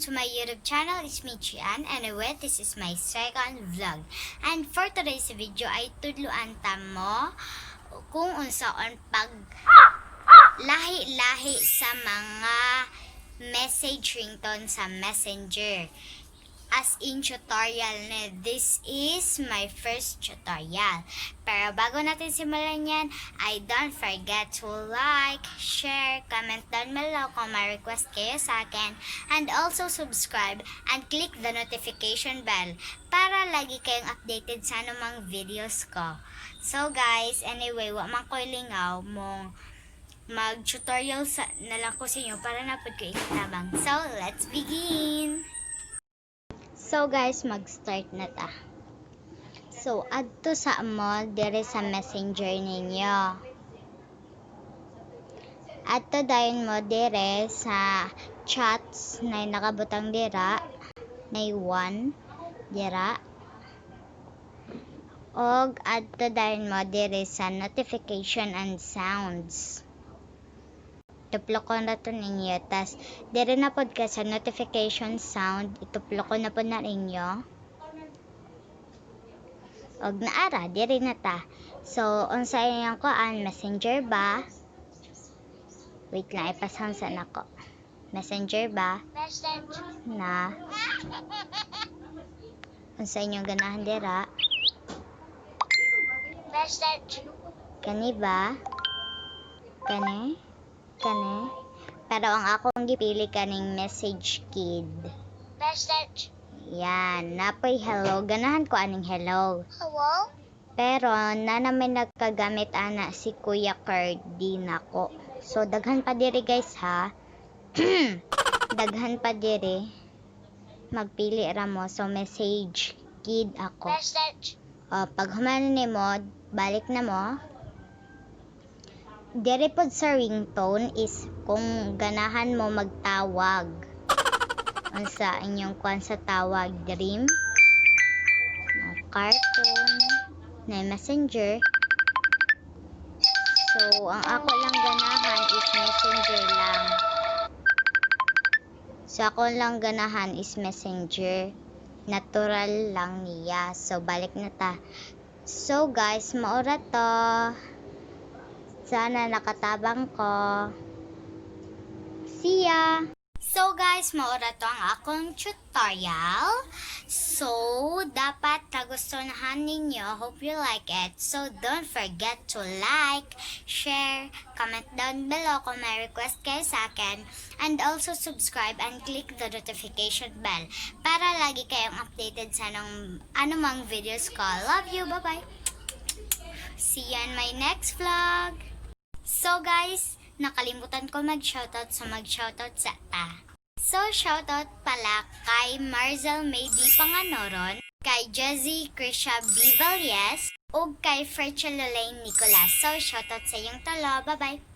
to my YouTube channel. It's me, Gie-Ann. Anyway, this is my second vlog. And for today's video ay tudluan ta mo kung unsaon pag lahi-lahi sa mga message ringtone sa Messenger. As in tutorial na, this is my first tutorial. Pero bago natin simulan yan, I don't forget to like, share, comment down below kung may request kayo sa akin, and also subscribe and click the notification bell para lagi kayong updated sa anumang videos ko. So guys, anyway, wa man ko'y lingaw mong mag-tutorial na lang ko sa inyo para napod ko ikatabang. So, let's begin! So guys, mag-start na ta. So, adto sa mo dire sa messenger ninyo. Adto dayon mo dire sa chats na nakabutang dira, na 1 dira. Og adto dayon mo dire sa notification and sounds. Ituplo ko na to ninyo. Tas, dire na pod ka sa notification sound. Ituplo ko na po na ninyo. Og naara, dire na ta. So, unsa yung kuan, messenger ba? Wait lang, ipasound sa nako. Messenger ba? Message. Na. Unsa inyong ganahan dira? Message. Kani ba? Kani? Pero ang akong gipili kaning message kid. Message. Yan, napoy hello. Ganahan ko aning hello. Hello? Pero na naman nagkagamit ana si Kuya Cardi nako. So daghan pa diri guys ha. Daghan pa diri. Magpili ra mo. So message kid ako. Message. Pag human nimo, balik na mo. Dire pod sa ringtone is kung ganahan mo magtawag. Unsa inyong kuan sa tawag, dream, cartoon, na messenger. So, ang ako lang ganahan is messenger lang. So, ako lang ganahan is messenger. Natural lang niya. So, balik na ta. So, guys, maura to. Sana nakatabang ko. See ya! So guys, maura to ang akong tutorial. So, dapat nagustuhan ninyo. Hope you like it. So, don't forget to like, share, comment down below kung may request kayo sa akin. And also subscribe and click the notification bell para lagi kayong updated sa anumang videos ko. Love you! Bye-bye! See you in my next vlog! So guys, nakalimutan ko mag-shoutout sa ta. So shoutout pala kay Marzel Maydi Panganoron, kay Jazzy Krisha Bivalles, o kay Ferchalolaine Nicolas. So shoutout sa iyong talo. Bye-bye!